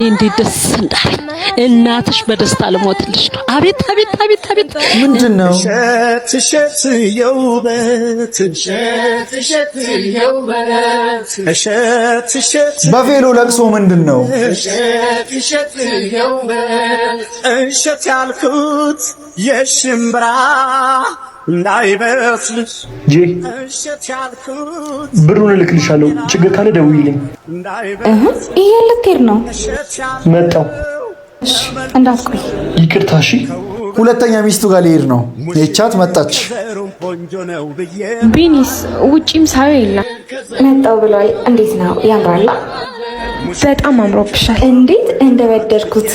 እንዴት ደስ እንዳለኝ እናትሽ በደስታ ለሞትልሽ ነው። አቤት አቤት አቤት አቤት ምንድነው? በቬሎ ለቅሶ ምንድነው? እሸት ያልኩት የሽምብራ እንዳይበስልሽ ብሩን እልክልሻለሁ። ችግር ካለ ደውይልኝ። ይሄ ልትሄድ ነው? መጣው። እንዳትቆይ። ይቅርታ። እሺ። ሁለተኛ ሚስቱ ጋር ሊሄድ ነው። የቻት መጣች። ቢኒስ ውጪም ሳይው የለም። መጣው ብሏል። እንዴት ነው? ያምራል። በጣም አምሮብሻል። እንዴት እንደወደድኩት።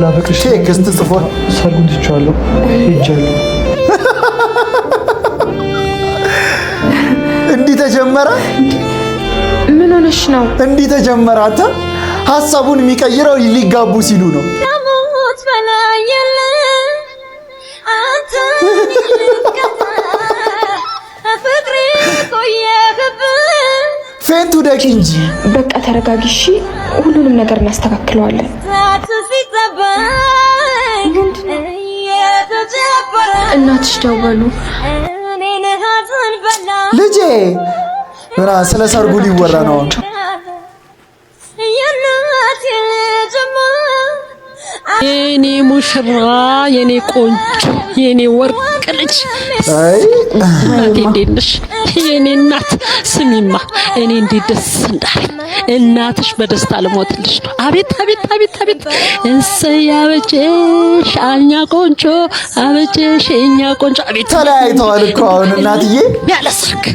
ላፈቅርሽ ቴክስት ጽፏል። ሰርጉን ትቼዋለሁ፣ ሄጃለሁ። እንዲህ ተጀመረ። ምን ሆነሽ ነው? እንዲህ ተጀመረ። አንተ ሐሳቡን የሚቀይረው ሊጋቡ ሲሉ ነው። ፌንቱ ደቂ እንጂ። በቃ ተረጋጊ። ሁሉንም ነገር እናስተካክለዋለን። እናትሽ ደወሉ። ልጄ ምና ስለ ሰርጉ ሊወራ ነው። የኔ ሙሽራ፣ የኔ ቆንጆ፣ የኔ ወርቅ ልጅ እናቴ እንዴት ነሽ? የኔ እናት ስሚማ፣ እኔ እንዴት ደስ እንዳለኝ እናትሽ በደስታ ለሞትልሽ ነው። አቤት አቤት አቤት አቤት እሰይ አበጀሽ አኛ ቆንጆ፣ አበጀሽ እኛ ቆንጆ። አቤት ተለያይተዋል እኮ አሁን እናትዬ ያለ ሰርግ